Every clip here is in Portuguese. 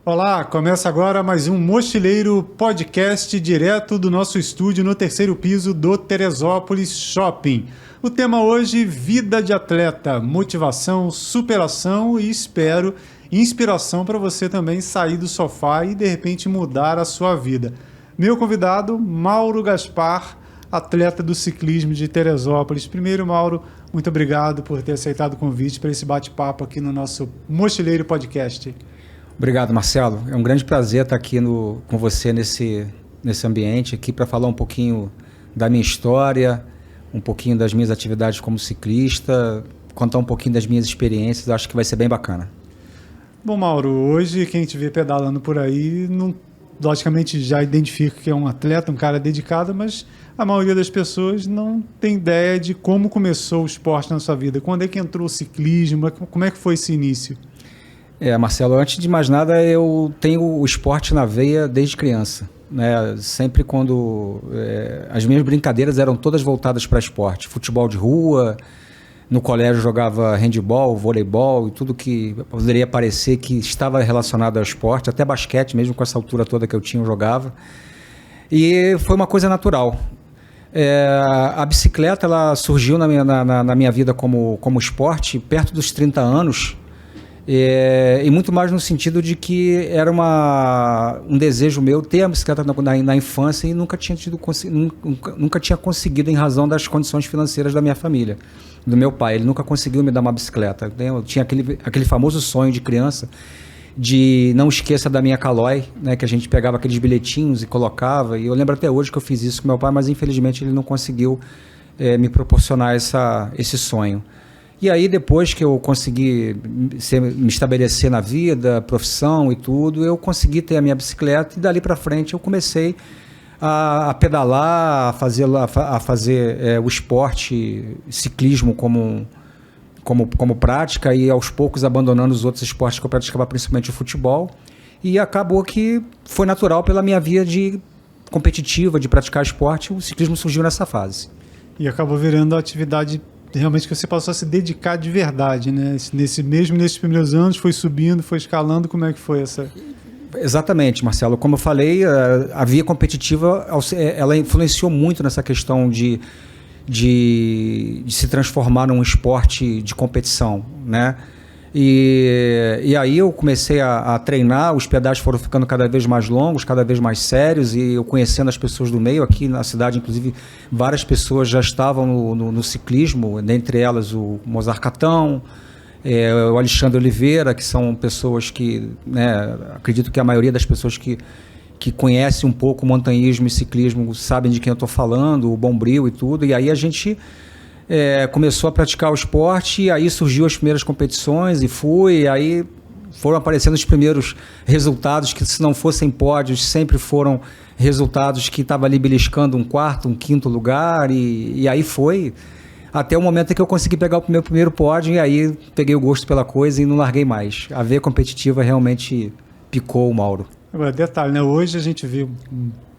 Olá, começa agora mais um Mochileiro Podcast direto do nosso estúdio no terceiro piso do Teresópolis Shopping. O tema hoje, vida de atleta, motivação, superação e espero inspiração para você também sair do sofá e de repente mudar a sua vida. Meu convidado, Mauro Gaspar, atleta do ciclismo de Teresópolis. Primeiro, Mauro, muito obrigado por ter aceitado o convite para esse bate-papo aqui no nosso Mochileiro Podcast. Obrigado, Marcelo. É um grande prazer estar aqui com você nesse ambiente aqui para falar um pouquinho da minha história, um pouquinho das minhas atividades como ciclista, contar um pouquinho das minhas experiências. Acho que vai ser bem bacana. Bom, Mauro, hoje quem te vê pedalando por aí, logicamente já identifica que é um atleta, um cara dedicado, mas a maioria das pessoas não tem ideia de como começou o esporte na sua vida. Quando é que entrou o ciclismo? Como é que foi esse início? Marcelo, antes de mais nada, eu tenho o esporte na veia desde criança, né? Sempre quando... as minhas brincadeiras eram todas voltadas para esporte. Futebol de rua, no colégio jogava handebol, voleibol e tudo que poderia parecer que estava relacionado ao esporte, até basquete, mesmo com essa altura toda que eu tinha, eu jogava. E foi uma coisa natural. A bicicleta ela surgiu na minha vida como esporte perto dos 30 anos, e muito mais no sentido de que era um desejo meu ter a bicicleta na infância e nunca tinha conseguido em razão das condições financeiras da minha família, do meu pai. Ele nunca conseguiu me dar uma bicicleta. Eu tinha aquele famoso sonho de criança de não esqueça da minha Caloi, né, que a gente pegava aqueles bilhetinhos e colocava, e eu lembro até hoje que eu fiz isso com meu pai, mas infelizmente ele não conseguiu me proporcionar esse sonho. E aí, depois que eu consegui me estabelecer na vida, profissão e tudo, eu consegui ter a minha bicicleta e dali para frente eu comecei a pedalar, a fazer o esporte, ciclismo como prática e aos poucos abandonando os outros esportes que eu praticava, principalmente o futebol. E acabou que foi natural pela minha via de competitiva, de praticar esporte, o ciclismo surgiu nessa fase. E acabou virando a atividade realmente que você passou a se dedicar de verdade, né? Nesses primeiros anos, foi subindo, foi escalando, como é que foi essa... Exatamente, Marcelo. Como eu falei, a via competitiva, ela influenciou muito nessa questão de se transformar num esporte de competição, né? E aí eu comecei a treinar, os pedais foram ficando cada vez mais longos, cada vez mais sérios, e eu conhecendo as pessoas do meio, aqui na cidade, inclusive, várias pessoas já estavam no ciclismo, dentre elas o Mozart Catão, o Alexandre Oliveira, que são pessoas que, né, acredito que a maioria das pessoas que conhecem um pouco o montanhismo e ciclismo sabem de quem eu estou falando, o Bombril e tudo, e aí a gente... começou a praticar o esporte, e aí surgiu as primeiras competições e aí foram aparecendo os primeiros resultados que, se não fossem pódios, sempre foram resultados que estavam ali beliscando um quarto, um quinto lugar, e aí foi até o momento em que eu consegui pegar o meu primeiro pódio, e aí peguei o gosto pela coisa e não larguei mais. A veia competitiva realmente picou o Mauro. Agora, detalhe, né? Hoje a gente vê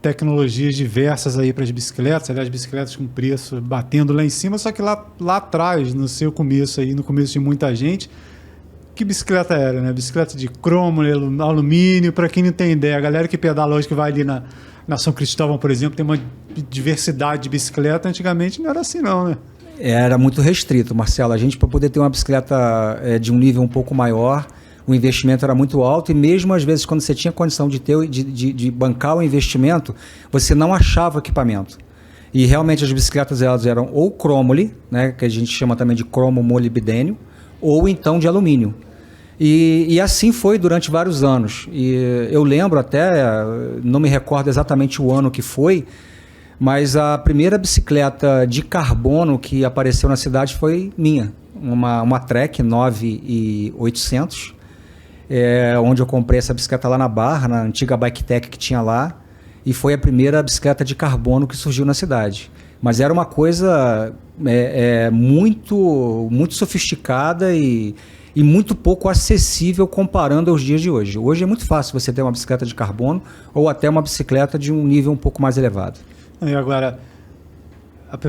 tecnologias diversas aí para as bicicletas, aliás, bicicletas com preço batendo lá em cima, só que lá atrás, no seu começo aí, no começo de muita gente, que bicicleta era, né? Bicicleta de cromo, alumínio, para quem não tem ideia, a galera que pedala hoje, que vai ali na São Cristóvão, por exemplo, tem uma diversidade de bicicleta, antigamente não era assim não, né? Era muito restrito, Marcelo. A gente, para poder ter uma bicicleta de um nível um pouco maior, o investimento era muito alto, e mesmo às vezes quando você tinha condição de bancar o investimento, você não achava equipamento. E realmente as bicicletas elas eram ou cromole, né, que a gente chama também de cromo molibdênio, ou então de alumínio. E assim foi durante vários anos. E eu lembro até, não me recordo exatamente o ano que foi, mas a primeira bicicleta de carbono que apareceu na cidade foi minha, uma Trek 9800, onde eu comprei essa bicicleta lá na Barra, na antiga Bike Tech que tinha lá, e foi a primeira bicicleta de carbono que surgiu na cidade. Mas era uma coisa muito, muito sofisticada e muito pouco acessível comparando aos dias de hoje. Hoje é muito fácil você ter uma bicicleta de carbono ou até uma bicicleta de um nível um pouco mais elevado. E agora,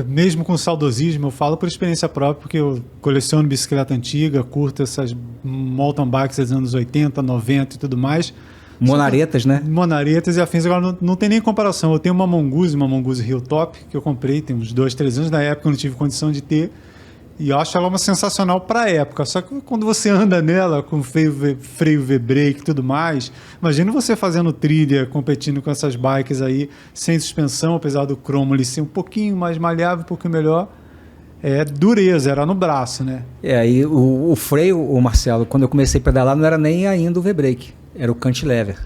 mesmo com saudosismo, eu falo por experiência própria, porque eu coleciono bicicleta antiga, curto essas mountain bikes dos anos 80, 90 e tudo mais. Monaretas, né? Monaretas e afins, agora não tem nem comparação. Eu tenho uma Mongoose Hilltop, que eu comprei tem uns 2, 3 anos, na época eu não tive condição de ter, e eu acho ela uma sensacional para a época. Só que quando você anda nela com freio V-brake e tudo mais, imagina você fazendo trilha, competindo com essas bikes aí, sem suspensão, apesar do cromo ali ser um pouquinho mais maleável, um pouquinho melhor. É dureza, era no braço, né? E o freio, o Marcelo, quando eu comecei a pedalar, não era nem ainda o V-brake, era o cantilever.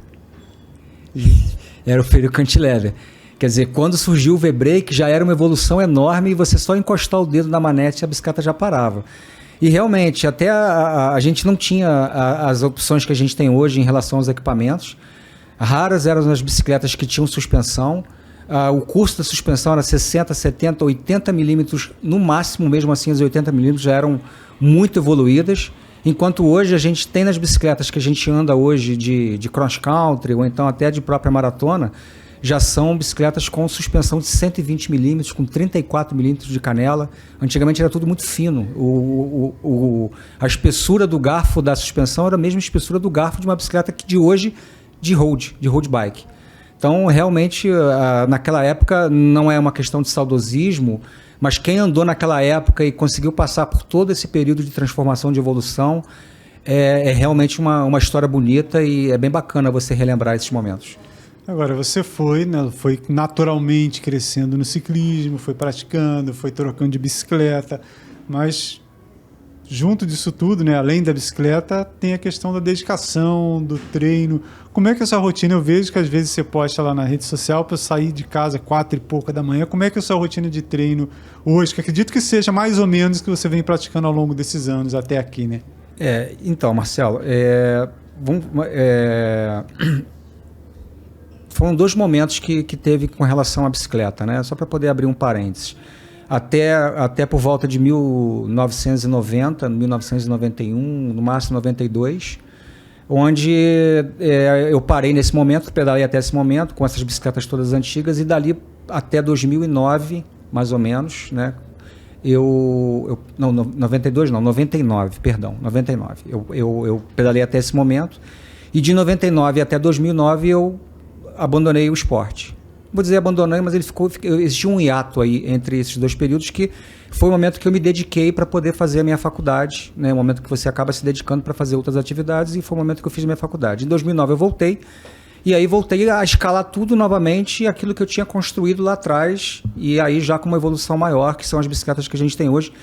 Era o freio cantilever. Quer dizer, quando surgiu o V-brake, já era uma evolução enorme e você só encostar o dedo na manete e a bicicleta já parava. E realmente, até a gente não tinha as opções que a gente tem hoje em relação aos equipamentos. Raras eram as bicicletas que tinham suspensão. O custo da suspensão era 60, 70, 80 milímetros, no máximo, mesmo assim, as 80 milímetros já eram muito evoluídas. Enquanto hoje a gente tem nas bicicletas que a gente anda hoje de cross-country ou então até de própria maratona, já são bicicletas com suspensão de 120 milímetros, com 34 milímetros de canela. Antigamente era tudo muito fino. A espessura do garfo da suspensão era a mesma espessura do garfo de uma bicicleta que de hoje de road bike. Então, realmente, naquela época não é uma questão de saudosismo, mas quem andou naquela época e conseguiu passar por todo esse período de transformação, de evolução, é realmente uma história bonita e é bem bacana você relembrar esses momentos. Agora, você foi naturalmente crescendo no ciclismo, foi praticando, foi trocando de bicicleta, mas junto disso tudo, né, além da bicicleta, tem a questão da dedicação, do treino. Como é que é a sua rotina? Eu vejo que às vezes você posta lá na rede social para sair de casa 4 e pouca da manhã. Como é que é a sua rotina de treino hoje? Que acredito que seja mais ou menos que você vem praticando ao longo desses anos até aqui, né? Então, Marcelo, foram 2 momentos que teve com relação à bicicleta, né? Só para poder abrir um parênteses. Até por volta de 1990, 1991, no máximo 92, onde eu parei nesse momento, pedalei até esse momento, com essas bicicletas todas antigas, e dali até 2009, mais ou menos, né? 99, perdão, 99. Eu pedalei até esse momento, e de 99 até 2009 eu abandonei o esporte. Vou dizer abandonei, mas existia um hiato aí entre esses 2 períodos, que foi o momento que eu me dediquei para poder fazer a minha faculdade, né? O momento que você acaba se dedicando para fazer outras atividades, e foi o momento que eu fiz a minha faculdade. Em 2009 eu voltei, e aí voltei a escalar tudo novamente, aquilo que eu tinha construído lá atrás, e aí já com uma evolução maior, que são as bicicletas que a gente tem hoje,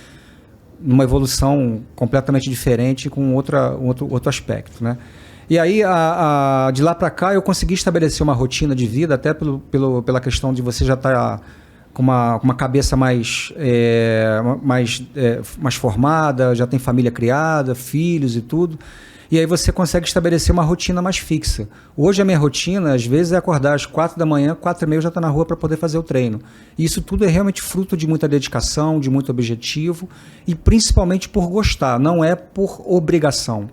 uma evolução completamente diferente, com outro aspecto, né? E aí, de lá para cá, eu consegui estabelecer uma rotina de vida, até pela questão de você já estar com uma cabeça mais formada, já tem família criada, filhos e tudo. E aí você consegue estabelecer uma rotina mais fixa. Hoje a minha rotina, às vezes, é acordar às 4 da manhã, 4h30 eu já estou na rua para poder fazer o treino. E isso tudo é realmente fruto de muita dedicação, de muito objetivo, e principalmente por gostar, não é por obrigação.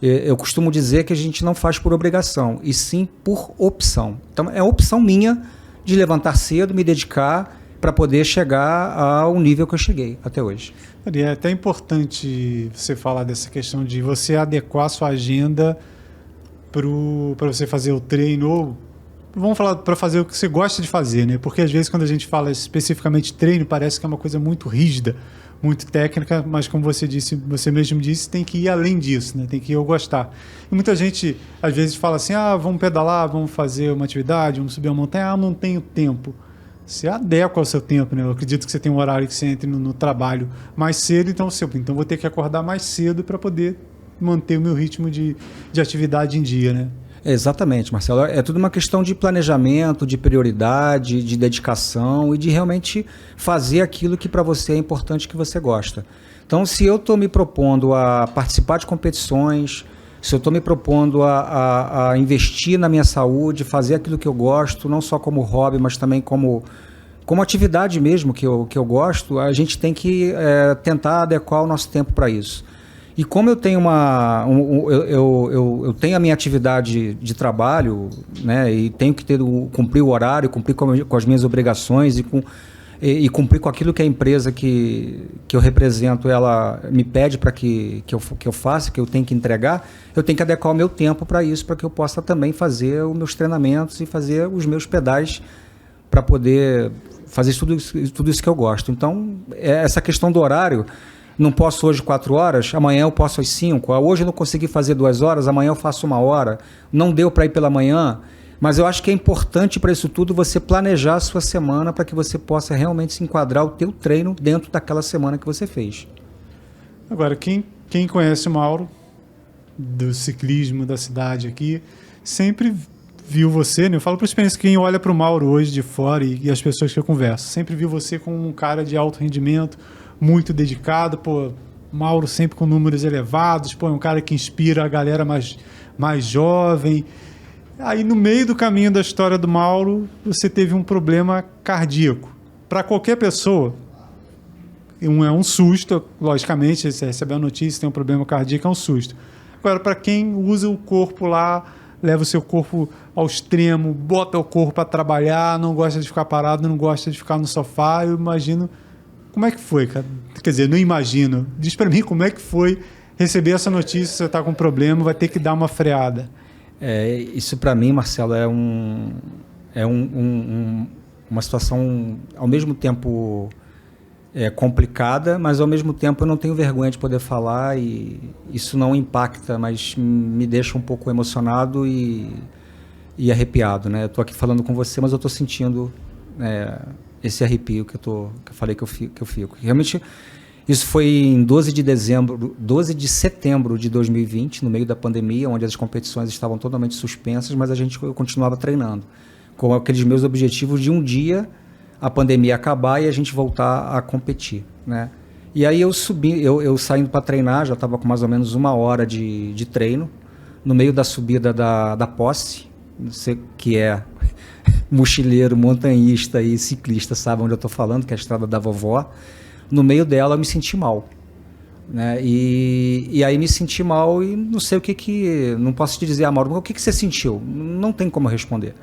Eu costumo dizer que a gente não faz por obrigação, e sim por opção. Então, é opção minha de levantar cedo, me dedicar para poder chegar ao nível que eu cheguei até hoje. É até importante você falar dessa questão de você adequar a sua agenda para você fazer o treino, ou vamos falar para fazer o que você gosta de fazer, né? Porque às vezes quando a gente fala especificamente treino, parece que é uma coisa muito rígida, muito técnica, mas como você mesmo disse, tem que ir além disso, né? Tem que eu gostar. E muita gente às vezes fala assim, vamos pedalar, vamos fazer uma atividade, vamos subir uma montanha, não tenho tempo. Você adequa ao seu tempo, né? Eu acredito que você tem um horário que você entre no trabalho mais cedo, então vou ter que acordar mais cedo para poder manter o meu ritmo de atividade em dia, né? Exatamente, Marcelo. É tudo uma questão de planejamento, de prioridade, de dedicação e de realmente fazer aquilo que para você é importante, que você gosta. Então, se eu estou me propondo a participar de competições, se eu estou me propondo a investir na minha saúde, fazer aquilo que eu gosto, não só como hobby, mas também como atividade mesmo que eu gosto, a gente tem que tentar adequar o nosso tempo para isso. E como eu tenho eu tenho a minha atividade de trabalho, né, e tenho que cumprir o horário, cumprir com as minhas obrigações, e cumprir com aquilo que a empresa que eu represento, ela me pede para que eu faça, que eu tenho que entregar, eu tenho que adequar o meu tempo para isso, para que eu possa também fazer os meus treinamentos e fazer os meus pedais para poder fazer tudo isso que eu gosto. Então, essa questão do horário, não posso hoje 4 horas, amanhã eu posso às 5, hoje eu não consegui fazer 2 horas, amanhã eu faço 1 hora, não deu para ir pela manhã, mas eu acho que é importante para isso tudo você planejar a sua semana para que você possa realmente se enquadrar o teu treino dentro daquela semana que você fez. Agora, quem conhece o Mauro, do ciclismo da cidade aqui, sempre viu você, né? Eu falo para os experiência, quem olha para o Mauro hoje de fora e as pessoas que eu converso, sempre viu você como um cara de alto rendimento, muito dedicado, pô, Mauro sempre com números elevados, pô, é um cara que inspira a galera mais jovem. Aí, no meio do caminho da história do Mauro, você teve um problema cardíaco. Para qualquer pessoa, é um susto, logicamente, você recebe a notícia, tem um problema cardíaco, é um susto. Agora, para quem usa o corpo lá, leva o seu corpo ao extremo, bota o corpo para trabalhar, não gosta de ficar parado, não gosta de ficar no sofá, eu imagino... Como é que foi, cara? Quer dizer, não imagino. Diz para mim como é que foi receber essa notícia, você está com um problema, vai ter que dar uma freada. Isso para mim, Marcelo, uma situação ao mesmo tempo complicada, mas ao mesmo tempo eu não tenho vergonha de poder falar e isso não impacta, mas me deixa um pouco emocionado e arrepiado, né? Eu tô aqui falando com você, mas eu tô sentindo esse arrepio que eu falei que eu fico. Realmente, isso foi em 12 de setembro de 2020, no meio da pandemia, onde as competições estavam totalmente suspensas, mas eu continuava treinando, com aqueles meus objetivos de um dia a pandemia acabar e a gente voltar a competir, né? E aí eu subi, eu saindo para treinar, já estava com mais ou menos 1 hora de treino, no meio da subida da Posse, você que é mochileiro, montanhista e ciclista, sabe onde eu estou falando, que é a Estrada da Vovó. No meio dela eu me senti mal, né? E aí me senti mal e não sei não posso te dizer, Mauro, o que você sentiu? Não tem como responder.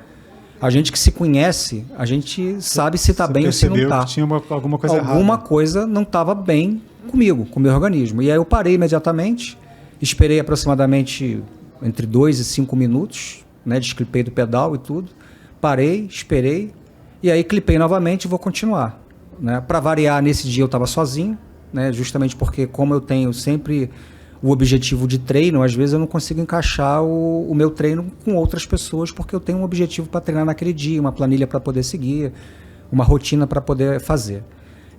A gente que se conhece, a gente sabe se está bem ou se não está. Tinha alguma coisa errada. Alguma coisa não estava bem comigo, com o meu organismo. E aí eu parei imediatamente, esperei aproximadamente entre 2 e 5 minutos, né? Desclipei do pedal e tudo. Parei, esperei, e aí clipei novamente e vou continuar, né? Para variar, nesse dia eu estava sozinho, né? Justamente porque, como eu tenho sempre o objetivo de treino, às vezes eu não consigo encaixar o meu treino com outras pessoas, porque eu tenho um objetivo para treinar naquele dia, uma planilha para poder seguir, uma rotina para poder fazer.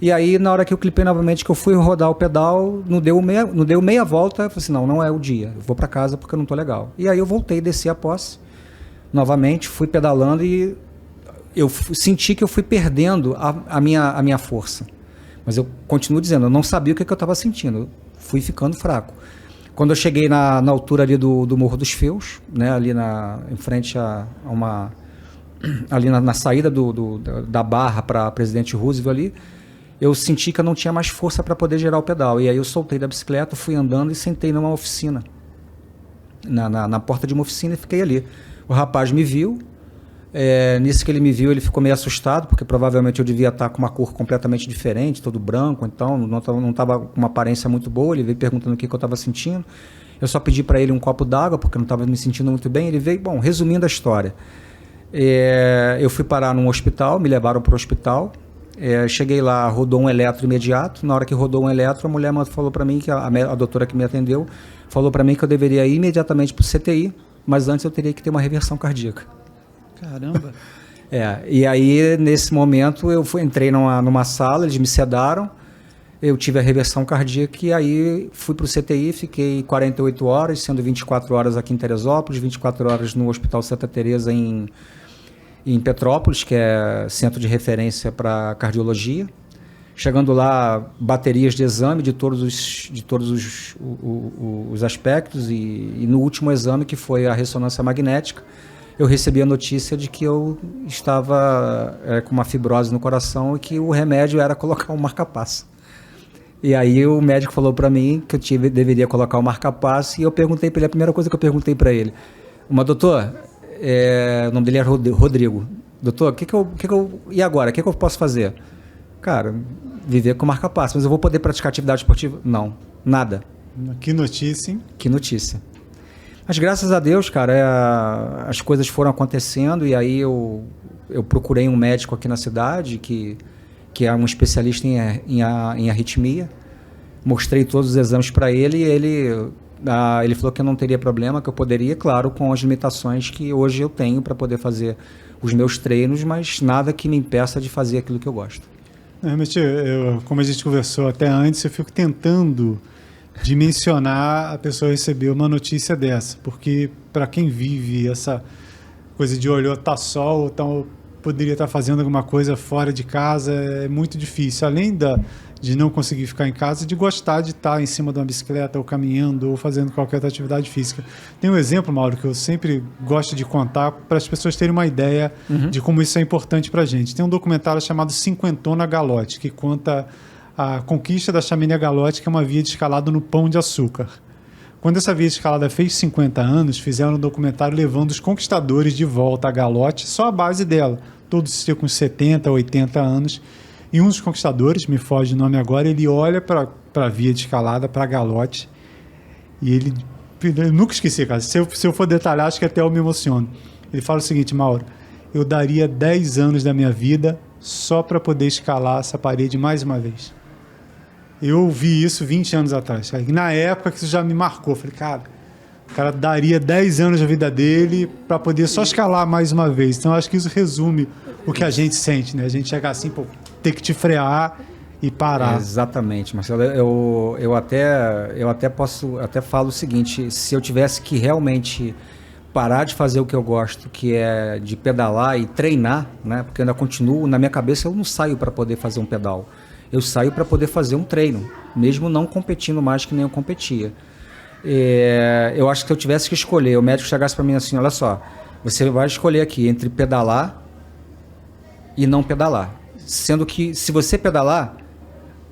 E aí, na hora que eu clipei novamente, que eu fui rodar o pedal, não deu meia volta, eu falei assim, não é o dia, eu vou para casa porque eu não estou legal. E aí eu voltei, desci a Posse, novamente, fui pedalando e eu senti que eu fui perdendo a minha força. Mas eu continuo dizendo, eu não sabia o que eu estava sentindo, eu fui ficando fraco. Quando eu cheguei na altura ali do Morro dos Feus, né, ali em frente ali na saída da Barra para Presidente Roosevelt ali, eu senti que eu não tinha mais força para poder girar o pedal. E aí eu soltei da bicicleta, fui andando e sentei numa oficina, na porta de uma oficina, e fiquei ali. O rapaz me viu, nisso que ele me viu, ele ficou meio assustado, porque provavelmente eu devia estar com uma cor completamente diferente, todo branco, então não estava com uma aparência muito boa. Ele veio perguntando o que eu estava sentindo. Eu só pedi para ele um copo d'água, porque eu não estava me sentindo muito bem. Ele veio, bom, resumindo a história, eu fui parar num hospital, me levaram para o hospital, cheguei lá, rodou um eletro imediato. Na hora que rodou um eletro, a mulher falou para mim, que a doutora que me atendeu, falou para mim que eu deveria ir imediatamente para o CTI, mas antes eu teria que ter uma reversão cardíaca. Caramba! E aí, nesse momento, eu entrei numa sala, eles me sedaram, eu tive a reversão cardíaca e aí fui para o CTI, fiquei 48 horas, sendo 24 horas aqui em Teresópolis, 24 horas no Hospital Santa Teresa em Petrópolis, que é centro de referência para cardiologia. Chegando lá, baterias de exame de todos os aspectos e no último exame, que foi a ressonância magnética, eu recebi a notícia de que eu estava com uma fibrose no coração e que o remédio era colocar um marca-passo. E aí o médico falou para mim que eu deveria colocar o marca-passo e eu perguntei para ele, a primeira coisa que eu perguntei para ele, doutor, o nome dele era Rodrigo, doutor, e agora, o que eu posso fazer? Cara, viver com marca-passo. Mas eu vou poder praticar atividade esportiva? Não, nada. Que notícia, hein? Que notícia. Mas graças a Deus, cara, as coisas foram acontecendo e aí eu procurei um médico aqui na cidade que é um especialista em arritmia. Mostrei todos os exames para ele e ele falou que eu não teria problema, que eu poderia, claro, com as limitações que hoje eu tenho para poder fazer os meus treinos, mas nada que me impeça de fazer aquilo que eu gosto. Realmente, como a gente conversou até antes, eu fico tentando dimensionar a pessoa receber uma notícia dessa, porque para quem vive essa coisa de olhou, tá sol, então poderia estar fazendo alguma coisa fora de casa, é muito difícil. Além de não conseguir ficar em casa, de gostar de estar em cima de uma bicicleta, ou caminhando, ou fazendo qualquer outra atividade física. Tem um exemplo, Mauro, que eu sempre gosto de contar para as pessoas terem uma ideia de como isso é importante para a gente. Tem um documentário chamado Cinquentona Galote, que conta a conquista da Chaminé Galote, que é uma via de escalada no Pão de Açúcar. Quando essa via de escalada fez 50 anos, fizeram um documentário levando os conquistadores de volta à Galote, só a base dela. Todos com 70, 80 anos. E um dos conquistadores, me foge o nome agora, ele olha para a via de escalada, para a Galote, e eu nunca esqueci, cara. Se eu for detalhar, acho que até eu me emociono. Ele fala o seguinte: Mauro, eu daria 10 anos da minha vida só para poder escalar essa parede mais uma vez. Eu vi isso 20 anos atrás. Cara. Na época que isso já me marcou. Falei, cara, o cara daria 10 anos da vida dele para poder só escalar mais uma vez. Então, acho que isso resume o que a gente sente, né? A gente chega assim, pô, ter que te frear e parar. Exatamente, Marcelo. Eu até falo o seguinte: se eu tivesse que realmente parar de fazer o que eu gosto, que é de pedalar e treinar, né? Porque eu ainda continuo, na minha cabeça eu não saio para poder fazer um pedal. Eu saio para poder fazer um treino, mesmo não competindo mais que nem eu competia. Eu acho que se eu tivesse que escolher, o médico chegasse para mim assim: olha só, você vai escolher aqui entre pedalar e não pedalar. Sendo que se você pedalar,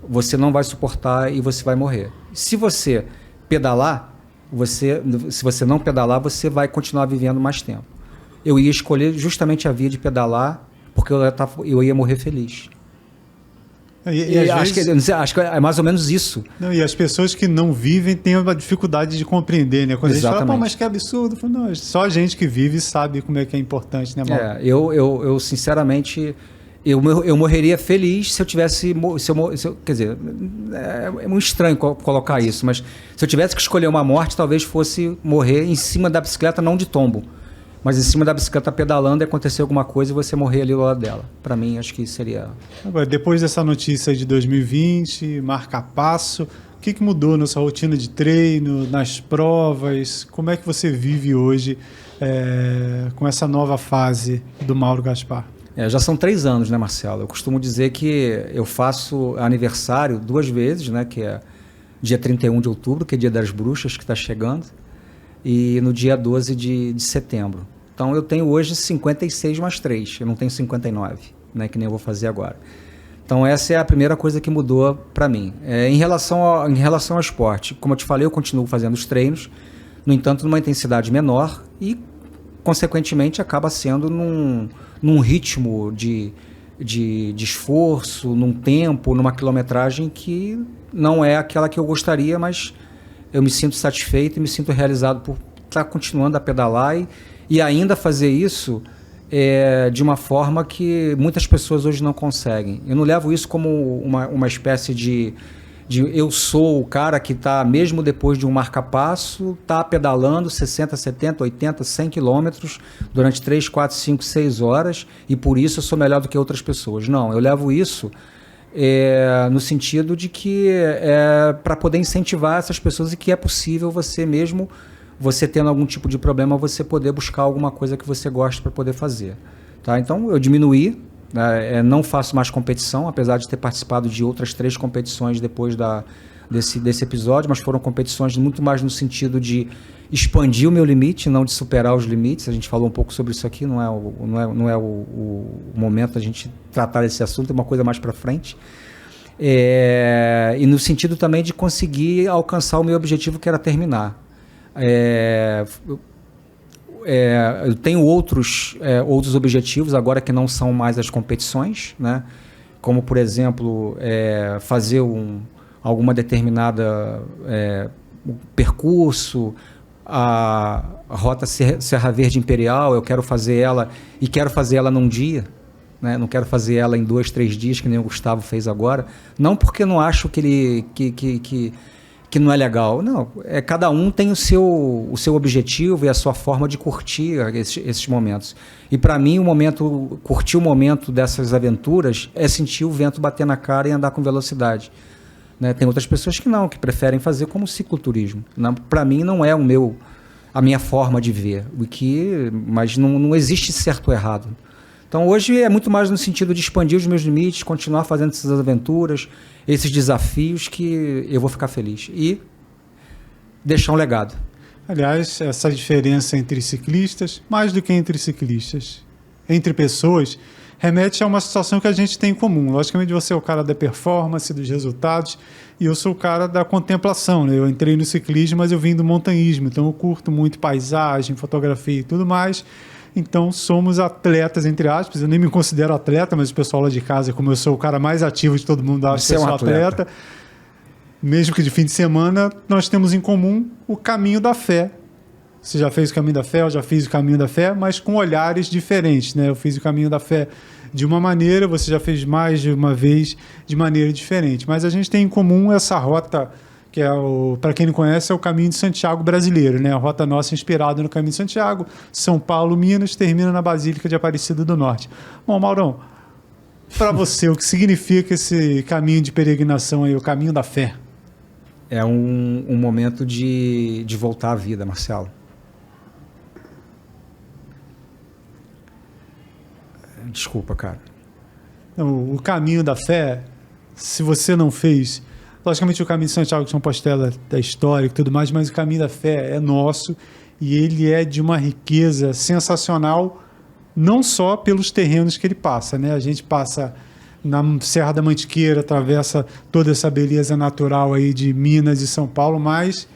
você não vai suportar e você vai morrer. Se você pedalar, se você não pedalar, você vai continuar vivendo mais tempo. Eu ia escolher justamente a via de pedalar porque eu ia morrer feliz. Acho que é mais ou menos isso. Não, e as pessoas que não vivem têm uma dificuldade de compreender, né? Quando Exatamente. a gente fala, pô, mas que absurdo. Eu falo, não, só a gente que vive sabe como é que é importante, né, Mauro? Eu sinceramente, eu morreria feliz se eu tivesse... quer dizer, é muito estranho colocar isso, mas se eu tivesse que escolher uma morte, talvez fosse morrer em cima da bicicleta, não de tombo. Mas em cima da bicicleta pedalando e acontecer alguma coisa e você morrer ali ao lado dela. Para mim, acho que seria... Agora, depois dessa notícia de 2020, marca-passo, o que mudou na sua rotina de treino, nas provas? Como é que você vive hoje com essa nova fase do Mauro Gaspar? Já são 3 anos, né, Marcelo? Eu costumo dizer que eu faço aniversário 2 vezes, né, que é dia 31 de outubro, que é dia das bruxas, que está chegando, e no dia 12 de setembro. Então, eu tenho hoje 56 mais 3, eu não tenho 59, né, que nem eu vou fazer agora. Então, essa é a primeira coisa que mudou para mim. Em relação ao esporte, como eu te falei, eu continuo fazendo os treinos, no entanto, numa intensidade menor e, consequentemente, acaba sendo num ritmo de esforço, num tempo, numa quilometragem que não é aquela que eu gostaria, mas eu me sinto satisfeito e me sinto realizado por estar continuando a pedalar e ainda fazer isso de uma forma que muitas pessoas hoje não conseguem. Eu não levo isso como uma espécie de eu sou o cara que está, mesmo depois de um marca-passo, está pedalando 60, 70, 80, 100 quilômetros durante 3, 4, 5, 6 horas e por isso eu sou melhor do que outras pessoas. Não, eu levo isso no sentido de que para poder incentivar essas pessoas e que é possível você mesmo, você tendo algum tipo de problema, você poder buscar alguma coisa que você gosta para poder fazer. Tá? Então, eu diminuí, não faço mais competição, apesar de ter participado de outras 3 competições depois desse episódio, mas foram competições muito mais no sentido de expandir o meu limite, não de superar os limites. A gente falou um pouco sobre isso aqui, não é o momento da gente tratar desse assunto, é uma coisa mais para frente. E no sentido também de conseguir alcançar o meu objetivo, que era terminar. Eu tenho outros objetivos agora que não são mais as competições, né? como, por exemplo, fazer alguma determinada percurso, a Rota Serra Verde Imperial, eu quero fazer ela, e quero fazer ela num dia, né? Não quero fazer ela em 2, 3 dias, que nem o Gustavo fez agora, não porque eu não acho que não é legal, não, cada um tem o seu objetivo e a sua forma de curtir esses momentos, e para mim curtir o momento dessas aventuras é sentir o vento bater na cara e andar com velocidade, né? Tem outras pessoas que preferem fazer como cicloturismo, para mim não é a minha forma de ver, mas não existe certo ou errado. Então hoje é muito mais no sentido de expandir os meus limites, continuar fazendo essas aventuras, esses desafios, que eu vou ficar feliz e deixar um legado. Aliás, essa diferença entre ciclistas, mais do que entre ciclistas, entre pessoas, remete a uma situação que a gente tem em comum. Logicamente você é o cara da performance, dos resultados, e eu sou o cara da contemplação, né? Eu entrei no ciclismo, mas eu vim do montanhismo, então eu curto muito paisagem, fotografia e tudo mais. Então somos atletas, entre aspas. Eu nem me considero atleta, mas o pessoal lá de casa, como eu sou o cara mais ativo de todo mundo, acha que eu sou atleta. Mesmo que de fim de semana, nós temos em comum o caminho da fé. Você já fez o caminho da fé, eu já fiz o caminho da fé, mas com olhares diferentes, né? Eu fiz o caminho da fé de uma maneira, você já fez mais de uma vez de maneira diferente. Mas a gente tem em comum essa rota, que para quem não conhece, é o Caminho de Santiago brasileiro, né? A rota nossa inspirada no Caminho de Santiago, São Paulo, Minas, termina na Basílica de Aparecida do Norte. Bom, Maurão, para você, o que significa esse caminho de peregrinação aí, o caminho da fé? É um momento de voltar à vida, Marcelo. Desculpa, cara. O caminho da fé, se você não fez... Logicamente o caminho de Santiago de Compostela da história e tudo mais, mas o caminho da fé é nosso e ele é de uma riqueza sensacional, não só pelos terrenos que ele passa, né? A gente passa na Serra da Mantiqueira, atravessa toda essa beleza natural aí de Minas e São Paulo, mas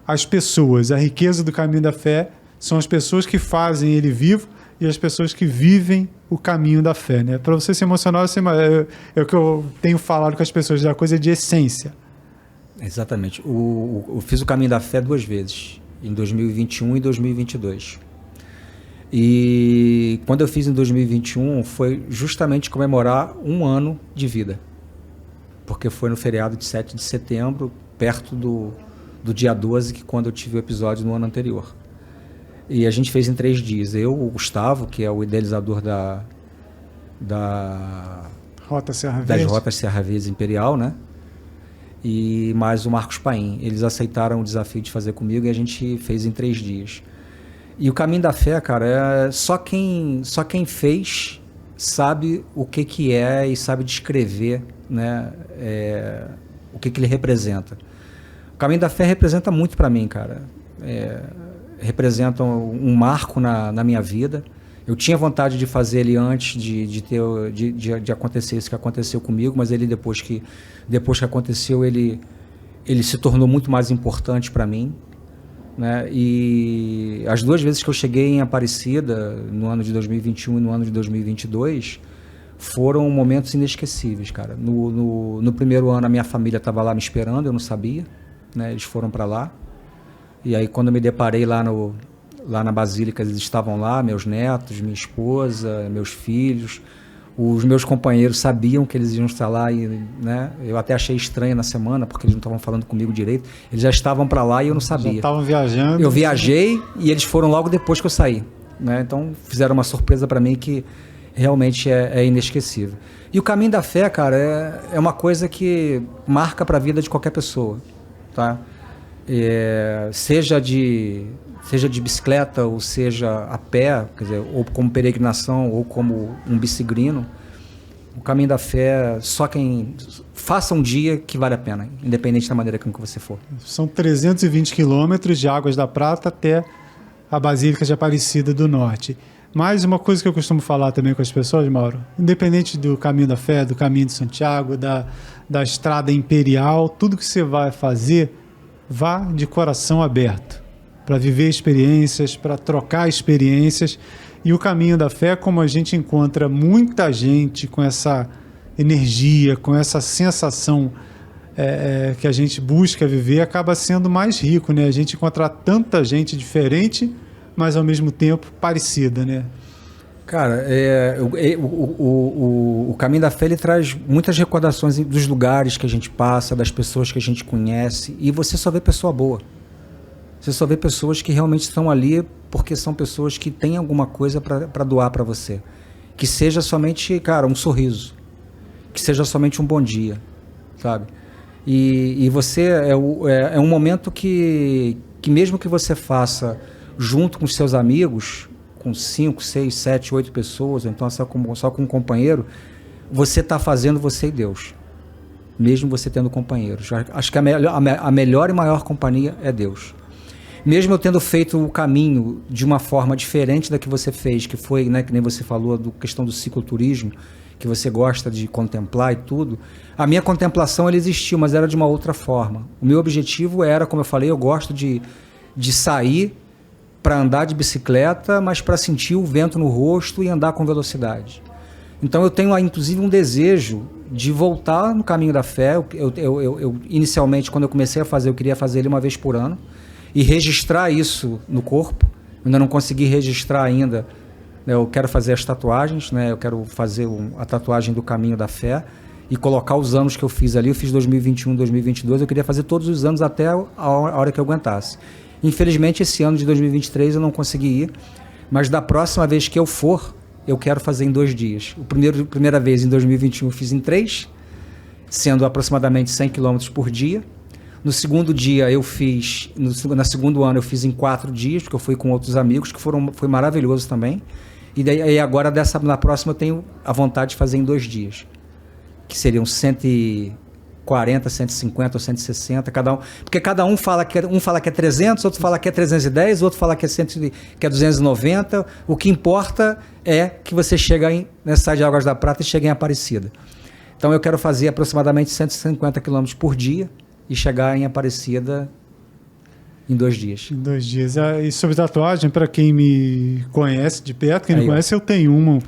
as pessoas, a riqueza do caminho da fé são as pessoas que fazem ele vivo e as pessoas que vivem o caminho da fé, né? Para você se emocionar, é o que eu tenho falado com as pessoas, da coisa de essência. Exatamente. Eu fiz o caminho da fé 2 vezes, em 2021 e 2022. E quando eu fiz em 2021, foi justamente comemorar 1 ano de vida, porque foi no feriado de 7 de setembro, perto do dia 12, que quando eu tive o episódio no ano anterior. E a gente fez em 3 dias. Eu, o Gustavo, que é o idealizador das Rotas Serra Verde Imperial, né? E mais o Marcos Paim. Eles aceitaram o desafio de fazer comigo e a gente fez em 3 dias. E o caminho da fé, cara, só quem fez sabe o que é e sabe descrever, né? O que ele representa. O caminho da fé representa muito para mim, cara. Representa um marco na minha vida. Eu tinha vontade de fazer ele antes de acontecer isso que aconteceu comigo, mas ele depois que aconteceu, ele se tornou muito mais importante para mim, né? E as 2 vezes que eu cheguei em Aparecida, no ano de 2021 e no ano de 2022, foram momentos inesquecíveis, cara. No primeiro ano, a minha família estava lá me esperando, eu não sabia, né? Eles foram para lá. E aí, quando eu me deparei lá na Basílica, eles estavam lá, meus netos, minha esposa, meus filhos. Os meus companheiros sabiam que eles iam estar lá, né? Eu até achei estranho na semana, porque eles não estavam falando comigo direito. Eles já estavam para lá e eu não sabia. Já estavam viajando. Eu viajei e eles foram logo depois que eu saí, né? Então, fizeram uma surpresa para mim que realmente é inesquecível. E o caminho da fé, cara, é uma coisa que marca para a vida de qualquer pessoa, tá? Seja de bicicleta, ou seja a pé, quer dizer, ou como peregrinação, ou como um bicigrino, o caminho da fé, só quem faça um dia que vale a pena, independente da maneira com que você for. São 320 quilômetros de Águas da Prata até a Basílica de Aparecida do Norte. Mais uma coisa que eu costumo falar também com as pessoas, Mauro, independente do caminho da fé, do caminho de Santiago, da estrada imperial, tudo que você vai fazer, vá de coração aberto, para viver experiências, para trocar experiências. E o caminho da fé, como a gente encontra muita gente com essa energia, com essa sensação que a gente busca viver, acaba sendo mais rico, né? A gente encontrar tanta gente diferente, mas ao mesmo tempo parecida, né? Cara, o Caminho da Fé ele traz muitas recordações dos lugares que a gente passa, das pessoas que a gente conhece, e você só vê pessoa boa. Você só vê pessoas que realmente estão ali porque são pessoas que têm alguma coisa para doar para você. Que seja somente, cara, um sorriso. Que seja somente um bom dia, sabe? E você é um momento que mesmo que você faça junto com os seus amigos, com 5, 6, 7, 8 pessoas, então só com um companheiro, você está fazendo você e Deus. Mesmo você tendo companheiros. Acho que a melhor e maior companhia é Deus. Mesmo eu tendo feito o caminho de uma forma diferente da que você fez, que foi, né, que nem você falou, a questão do cicloturismo, que você gosta de contemplar e tudo, a minha contemplação ela existiu, mas era de uma outra forma. O meu objetivo era, como eu falei, eu gosto de sair para andar de bicicleta, mas para sentir o vento no rosto e andar com velocidade. Então eu tenho, inclusive, um desejo de voltar no Caminho da Fé. Eu inicialmente, quando eu comecei a fazer, eu queria fazer ele uma vez por ano e registrar isso no corpo. Eu ainda não consegui registrar ainda. Eu quero fazer as tatuagens, né? Eu quero fazer a tatuagem do Caminho da Fé e colocar os anos que eu fiz ali. Eu fiz 2021, 2022. Eu queria fazer todos os anos até a hora que eu aguentasse. Infelizmente, esse ano de 2023 eu não consegui ir, mas da próxima vez que eu for, eu quero fazer em 2 dias. Primeira vez em 2021 eu fiz em 3, sendo aproximadamente 100 km por dia. No segundo dia eu fiz, no segundo ano eu fiz em 4 dias, porque eu fui com outros amigos, que foi maravilhoso também. E daí agora na próxima eu tenho a vontade de fazer em 2 dias, que seriam 140, 150 ou 160, cada um, porque cada um fala que é 300, outro fala que é 310, outro fala que é 290. O que importa é que você sai de Águas da Prata e chega em Aparecida. Então eu quero fazer aproximadamente 150 km por dia e chegar em Aparecida em 2 dias. Em 2 dias. E sobre tatuagem, para quem me conhece de perto, quem não conhece, eu tenho uma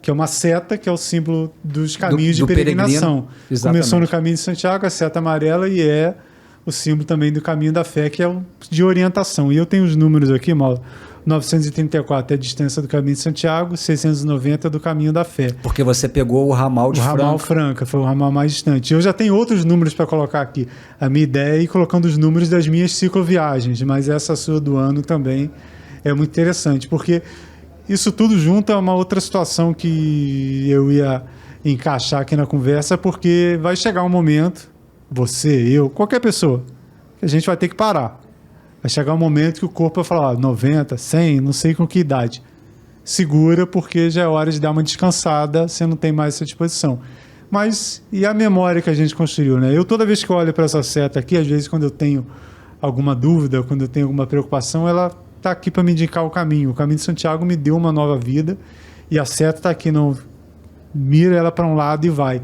que é uma seta, que é o símbolo dos caminhos de peregrinação. Começou no Caminho de Santiago, a seta amarela, e é o símbolo também do Caminho da Fé, que é o de orientação. E eu tenho os números aqui, Mauro. 934 é a distância do Caminho de Santiago, 690 do Caminho da Fé. Porque você pegou o ramal de Franca. O ramal Franca, foi o ramal mais distante. Eu já tenho outros números para colocar aqui. A minha ideia é ir colocando os números das minhas cicloviagens, mas essa sua do ano também é muito interessante, porque isso tudo junto é uma outra situação que eu ia encaixar aqui na conversa, porque vai chegar um momento, você, eu, qualquer pessoa, que a gente vai ter que parar. Vai chegar um momento que o corpo vai falar 90, 100, não sei com que idade. Segura, porque já é hora de dar uma descansada, você não tem mais essa disposição. Mas e a memória que a gente construiu, né? Eu, toda vez que eu olho para essa seta aqui, às vezes quando eu tenho alguma dúvida, quando eu tenho alguma preocupação, ela está aqui para me indicar o caminho. O Caminho de Santiago me deu uma nova vida e a seta está aqui, não mira ela para um lado e vai.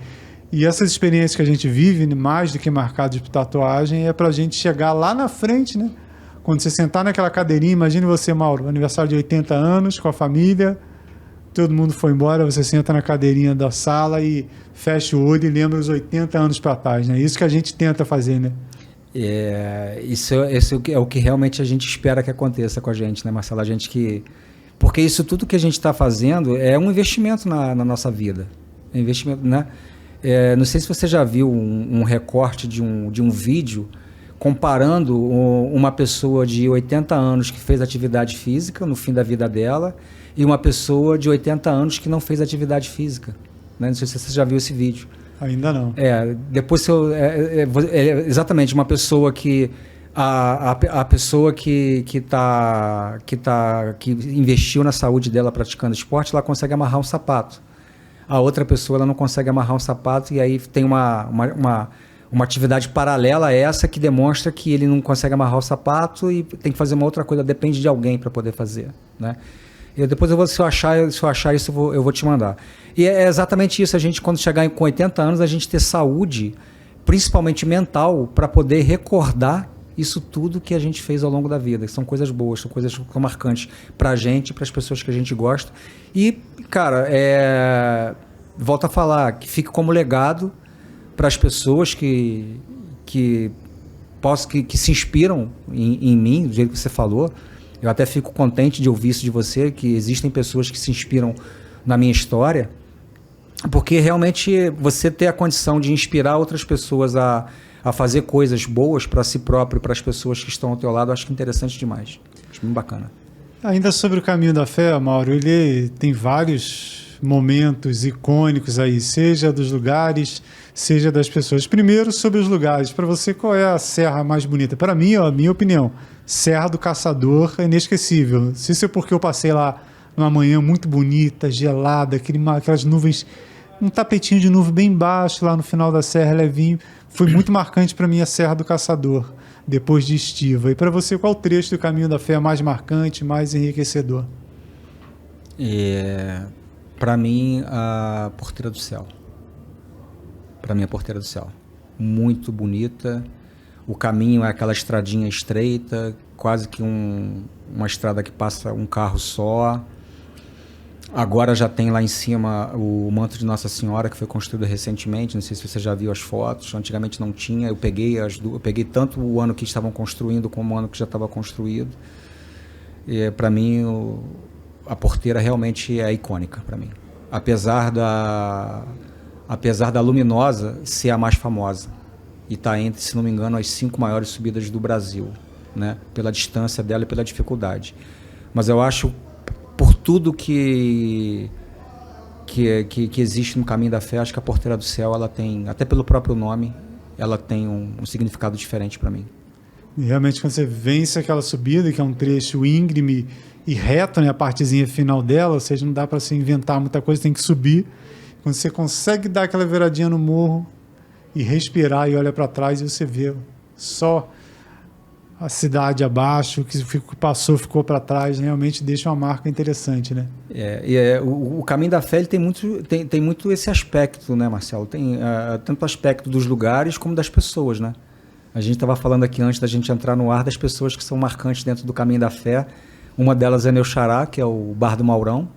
E essas experiências que a gente vive, mais do que marcadas de tatuagem, é para a gente chegar lá na frente, né? Quando você sentar naquela cadeirinha, imagine você, Mauro, aniversário de 80 anos, com a família, todo mundo foi embora, você senta na cadeirinha da sala e fecha o olho e lembra os 80 anos para trás, né? Isso que a gente tenta fazer, né? Isso é o que realmente a gente espera que aconteça com a gente, né, Marcelo? Porque isso tudo que a gente está fazendo é um investimento na nossa vida. É um investimento, né? Não sei se você já viu um recorte de um vídeo comparando uma pessoa de 80 anos que fez atividade física no fim da vida dela e uma pessoa de 80 anos que não fez atividade física. Né? Não sei se você já viu esse vídeo. Ainda não. Depois exatamente uma pessoa que a pessoa que investiu na saúde dela praticando esporte, ela consegue amarrar um sapato. A outra pessoa ela não consegue amarrar um sapato e aí tem uma atividade paralela a essa que demonstra que ele não consegue amarrar o sapato e tem que fazer uma outra coisa, depende de alguém para poder fazer, né? Depois se eu achar isso, eu vou te mandar. E é exatamente isso, a gente quando chegar com 80 anos, a gente ter saúde, principalmente mental, para poder recordar isso tudo que a gente fez ao longo da vida, que são coisas boas, são coisas que são marcantes para a gente, para as pessoas que a gente gosta. E, cara, volto a falar, que fique como legado para as pessoas que se inspiram em mim, do jeito que você falou. Eu até fico contente de ouvir isso de você, que existem pessoas que se inspiram na minha história, porque realmente você ter a condição de inspirar outras pessoas a fazer coisas boas para si próprio e para as pessoas que estão ao teu lado, eu acho que é interessante demais. Acho muito bacana. Ainda sobre o caminho da fé, Mauro, ele tem vários momentos icônicos aí, seja dos lugares, seja das pessoas. Primeiro, sobre os lugares. Para você, qual é a serra mais bonita? Para mim, a minha opinião, Serra do Caçador é inesquecível. Não sei se é porque eu passei lá numa manhã muito bonita, gelada, aquelas nuvens, um tapetinho de nuvem bem baixo lá no final da serra, levinho. Foi muito marcante para mim a Serra do Caçador, depois de Estiva. E para você, qual trecho do Caminho da Fé é mais marcante, mais enriquecedor? Para mim, a Porteira do Céu. Para mim, a Porteira do Céu. Muito bonita. O caminho é aquela estradinha estreita, quase que uma estrada que passa um carro só. Agora já tem lá em cima o manto de Nossa Senhora, que foi construído recentemente. Não sei se você já viu as fotos. Antigamente não tinha. Eu peguei tanto o ano que estavam construindo como o ano que já estava construído. E para mim, a porteira realmente é icônica para mim. Apesar da Luminosa ser a mais famosa. E está entre, se não me engano, as 5 maiores subidas do Brasil, né? Pela distância dela e pela dificuldade. Mas eu acho, por tudo que existe no Caminho da Fé, acho que a Porteira do Céu, ela tem, até pelo próprio nome, ela tem um significado diferente para mim. E realmente, quando você vence aquela subida, que é um trecho íngreme e reto, né, a partezinha final dela, ou seja, não dá para se inventar muita coisa, tem que subir. Quando você consegue dar aquela viradinha no morro e respirar e olha para trás, e você vê só a cidade abaixo, o que passou ficou para trás, realmente deixa uma marca interessante, né? O Caminho da Fé ele tem muito esse aspecto, né, Marcelo? Tem tanto aspecto dos lugares como das pessoas, né? A gente estava falando aqui antes da gente entrar no ar das pessoas que são marcantes dentro do Caminho da Fé. Uma delas é meu xará, que é o Bar do Maurão,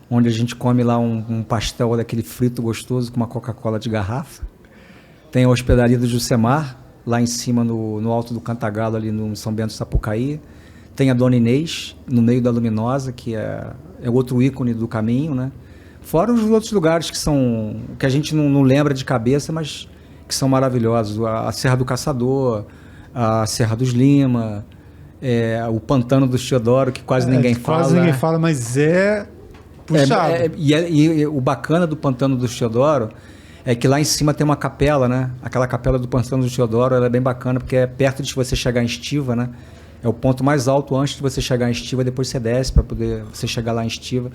onde a gente come lá um pastel daquele frito gostoso com uma Coca-Cola de garrafa. Tem a hospedaria do Jucemar, lá em cima no alto do Cantagalo, ali no São Bento Sapucaí. Tem a Dona Inês, no meio da Luminosa, que é outro ícone do caminho, né? Fora os outros lugares que a gente não lembra de cabeça, mas que são maravilhosos. A Serra do Caçador, a Serra dos Lima, o Pantano do Teodoro, que quase ninguém fala. Quase ninguém fala, mas é puxado. E o bacana do Pantano do Teodoro é que lá em cima tem uma capela, né? Aquela capela do Pantano do Teodoro, ela é bem bacana, porque é perto de você chegar em Estiva, né? É o ponto mais alto antes de você chegar em Estiva, depois você desce para poder você chegar lá em Estiva.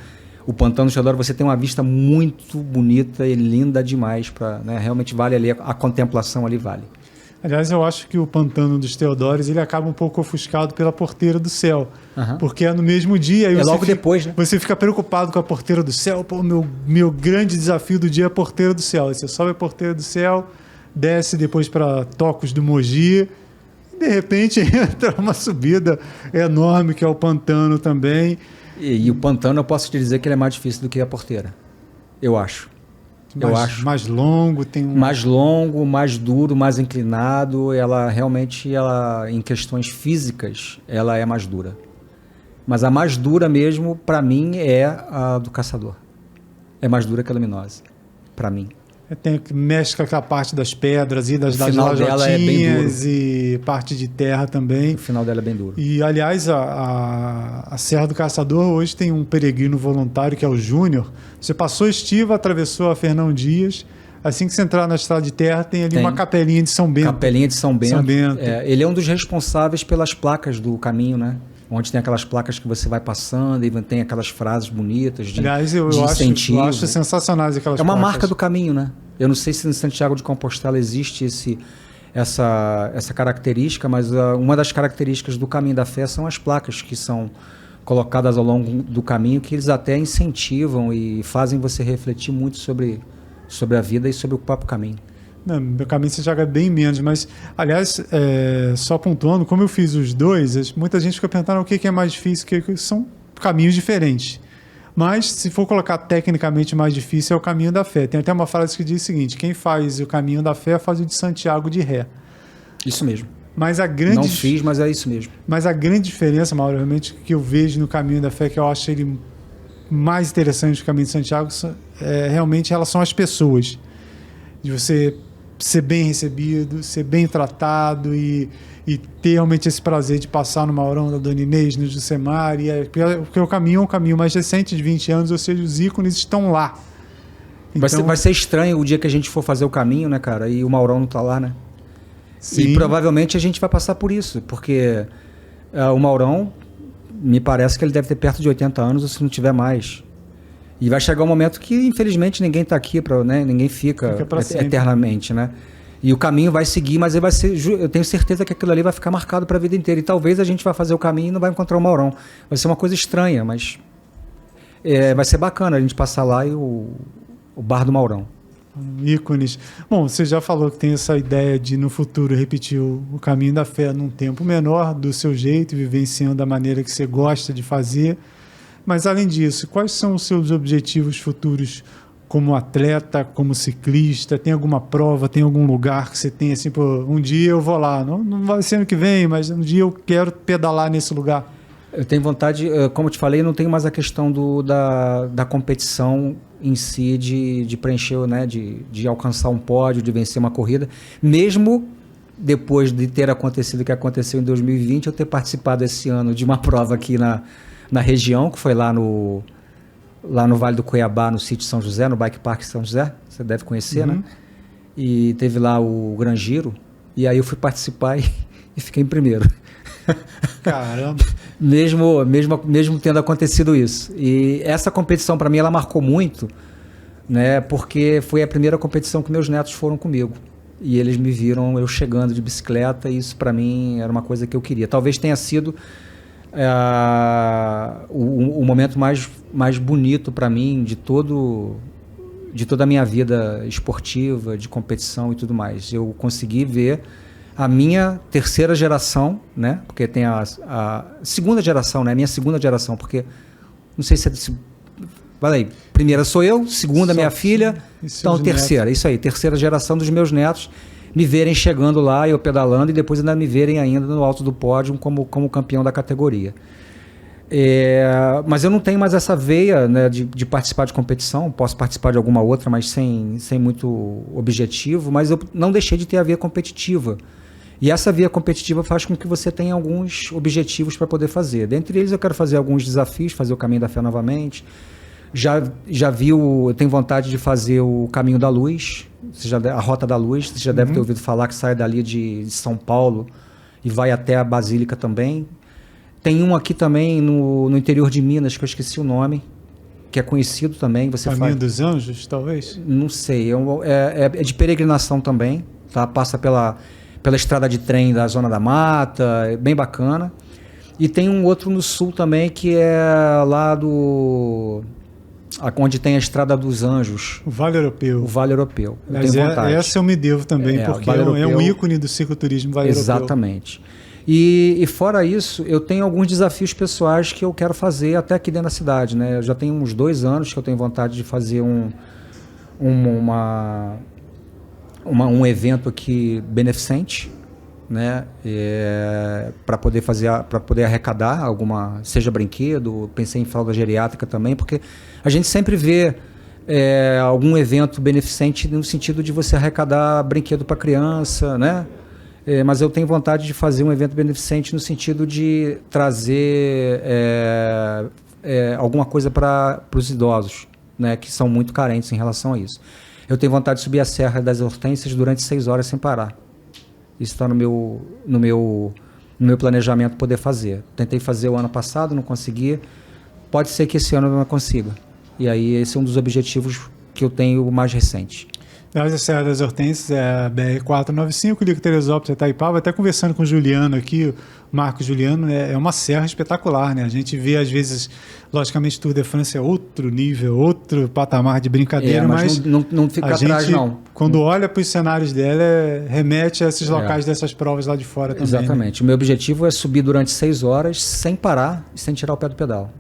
O Pantano do Teodoro, você tem uma vista muito bonita e linda demais, né? Realmente vale ali, a contemplação ali vale. Aliás, eu acho que o Pantano dos Teodores, ele acaba um pouco ofuscado pela Porteira do Céu, porque é no mesmo dia. E logo depois, né? Você fica preocupado com a Porteira do Céu. Pô, meu grande desafio do dia é a Porteira do Céu. Você sobe a Porteira do Céu, desce depois para Tocos do Mogi, e de repente entra uma subida enorme, que é o Pantano também. E o Pantano, eu posso te dizer que ele é mais difícil do que a Porteira, eu acho. Mais longo, mais longo, mais duro, mais inclinado. Ela realmente, em questões físicas, ela é mais dura. Mas a mais dura mesmo, para mim, é a do Caçador. É mais dura que a Luminosa, para mim. Mexe com aquela parte das pedras e das lajotinhas e parte de terra também. O final dela é bem duro. E, aliás, a Serra do Caçador hoje tem um peregrino voluntário, que é o Júnior. Você passou Estiva, atravessou a Fernão Dias. Assim que você entrar na estrada de terra, tem ali uma capelinha de São Bento. Capelinha de São Bento. Ele é um dos responsáveis pelas placas do caminho, né? Onde tem aquelas placas que você vai passando e tem aquelas frases bonitas de incentivo. Eu acho sensacionais aquelas placas. É uma marca do caminho, né? Eu não sei se em Santiago de Compostela existe essa característica, mas uma das características do Caminho da Fé são as placas que são colocadas ao longo do caminho, que eles até incentivam e fazem você refletir muito sobre a vida e sobre o próprio caminho. Não, meu caminho você joga bem menos, mas, aliás, só pontuando, como eu fiz os dois, muita gente fica perguntando o que é mais difícil, que são caminhos diferentes. Mas, se for colocar tecnicamente mais difícil, é o caminho da fé. Tem até uma frase que diz o seguinte: quem faz o caminho da fé faz o de Santiago de ré. Isso mesmo. Mas a grande... Não fiz, mas é isso mesmo. Mas a grande diferença, Mauro, realmente, que eu vejo no caminho da fé, que eu acho ele mais interessante do caminho de Santiago, é realmente em relação às pessoas. De você ser bem recebido, ser bem tratado e ter realmente esse prazer de passar no Maurão, da Dona Inês, no Jucemar, porque o caminho é um caminho mais recente, de 20 anos, ou seja, os ícones estão lá. Então, vai ser estranho o dia que a gente for fazer o caminho, né, cara? E o Maurão não tá lá, né? sim. E provavelmente a gente vai passar por isso, porque o Maurão, me parece que ele deve ter perto de 80 anos, ou se não tiver mais. E vai chegar um momento que, infelizmente, ninguém está aqui, né? Ninguém fica eternamente, né? E o caminho vai seguir, mas ele vai ser, eu tenho certeza que aquilo ali vai ficar marcado para a vida inteira. E talvez a gente vá fazer o caminho e não vai encontrar o Maurão. Vai ser uma coisa estranha, mas vai ser bacana a gente passar lá e o Bar do Maurão. Ícones. Bom, você já falou que tem essa ideia de, no futuro, repetir o caminho da fé num tempo menor, do seu jeito, vivenciando da maneira que você gosta de fazer. Mas, além disso, quais são os seus objetivos futuros como atleta, como ciclista? Tem alguma prova, tem algum lugar que você tem assim, pô, um dia eu vou lá, não vai ser ano que vem, mas um dia eu quero pedalar nesse lugar? Eu tenho vontade, como eu te falei, não tenho mais a questão da competição em si, de preencher, né, de alcançar um pódio, de vencer uma corrida, mesmo depois de ter acontecido o que aconteceu em 2020, eu ter participado esse ano de uma prova aqui na região, que foi lá no Vale do Cuiabá, no sítio São José, no Bike Park São José, você deve conhecer, né? E teve lá o Gran Giro, e aí eu fui participar e fiquei em primeiro. Caramba! mesmo tendo acontecido isso. E essa competição, para mim, ela marcou muito, né? Porque foi a primeira competição que meus netos foram comigo. E eles me viram eu chegando de bicicleta, e isso para mim era uma coisa que eu queria. Talvez tenha sido o momento mais bonito para mim de toda a minha vida esportiva, de competição e tudo mais. Eu consegui ver a minha terceira geração, né? Porque tem a segunda geração, né? A minha segunda geração, porque não sei se vai aí, primeira sou eu, segunda minha filha, então terceira, netos. Isso aí, terceira geração dos meus netos me verem chegando lá, eu pedalando, e depois ainda me verem ainda no alto do pódio como campeão da categoria. Mas eu não tenho mais essa veia, né, de participar de competição. Posso participar de alguma outra, mas sem muito objetivo, mas eu não deixei de ter a veia competitiva. E essa via competitiva faz com que você tenha alguns objetivos para poder fazer. Dentre eles, eu quero fazer alguns desafios, fazer o Caminho da Fé novamente. Eu tenho vontade de fazer o Caminho da Luz, a Rota da Luz. Você já deve ter ouvido falar, que sai dali de São Paulo e vai até a Basílica também. Tem um aqui também no interior de Minas, que eu esqueci o nome, que é conhecido também. Caminho dos Anjos, talvez? Não sei, é de peregrinação também, tá? Passa pela estrada de trem da Zona da Mata, é bem bacana. E tem um outro no sul também, que é lá onde tem a Estrada dos Anjos. O Vale Europeu. O Vale Europeu. Mas essa eu me devo também, porque é um ícone do cicloturismo Vale Europeu. Exatamente. E fora isso, eu tenho alguns desafios pessoais que eu quero fazer até aqui dentro da cidade, né? Eu já tenho uns 2 anos que eu tenho vontade de fazer um evento aqui beneficente, né? Para poder arrecadar seja brinquedo. Pensei em fralda geriátrica também, porque a gente sempre vê algum evento beneficente no sentido de você arrecadar brinquedo para criança, né? Mas eu tenho vontade de fazer um evento beneficente no sentido de trazer alguma coisa para os idosos, né? Que são muito carentes em relação a isso. Eu tenho vontade de subir a Serra das Hortênsias durante 6 horas sem parar. Isso está no meu planejamento poder fazer. Tentei fazer o ano passado, não consegui. Pode ser que esse ano eu não consiga. E aí esse é um dos objetivos que eu tenho mais recente. A Serra das Hortênsias é a BR-495, liga Teresópolis, Itaipava. Até conversando com o Juliano aqui, o Marcos Juliano, é uma serra espetacular, né? A gente vê, às vezes, logicamente, Tour de France é outro nível, outro patamar de brincadeira, mas não fica atrás, não. Quando olha para os cenários dela, remete a esses locais dessas provas lá de fora também. Exatamente. Né? O meu objetivo é subir durante 6 horas, sem parar e sem tirar o pé do pedal.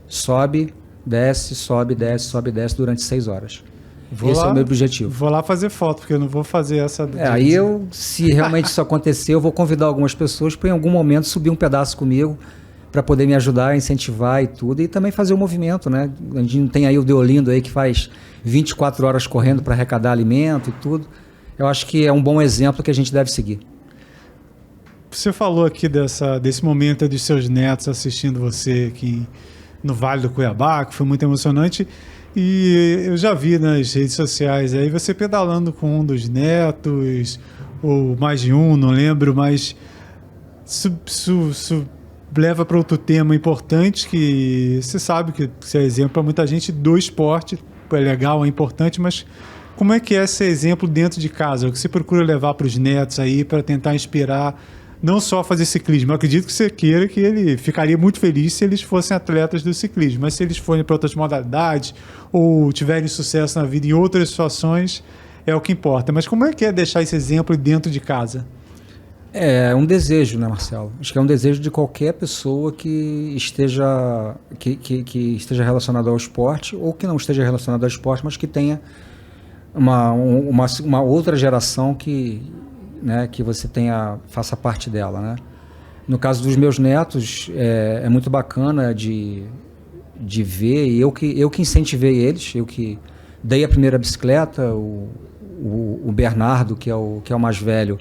Sobe, Desce, sobe, desce durante 6 horas. Esse é o meu objetivo. Vou lá fazer foto, porque eu não vou fazer essa... Aí se realmente isso acontecer, eu vou convidar algumas pessoas para em algum momento subir um pedaço comigo para poder me ajudar, incentivar e tudo, e também fazer o movimento, né? A gente não tem aí o Deolindo aí que faz 24 horas correndo para arrecadar alimento e tudo. Eu acho que é um bom exemplo que a gente deve seguir. Você falou aqui desse momento dos seus netos assistindo você aqui no Vale do Cuiabá, que foi muito emocionante, e eu já vi nas redes sociais aí você pedalando com um dos netos, ou mais de um, não lembro, mas leva para outro tema importante, que você sabe que você é exemplo para muita gente do esporte, é legal, é importante, mas como é que é esse exemplo dentro de casa? O que você procura levar para os netos aí para tentar inspirar, não só fazer ciclismo? Eu acredito que você queira que ele ficaria muito feliz se eles fossem atletas do ciclismo, mas se eles forem para outras modalidades ou tiverem sucesso na vida em outras situações, é o que importa. Mas como é que é deixar esse exemplo dentro de casa? É um desejo, né, Marcelo? Acho que é um desejo de qualquer pessoa que esteja relacionada ao esporte ou que não esteja relacionada ao esporte, mas que tenha uma outra geração que você faça parte dela, né? No caso dos meus netos, é muito bacana de ver, e eu que incentivei eles, eu que dei a primeira bicicleta, o Bernardo, que é o mais velho,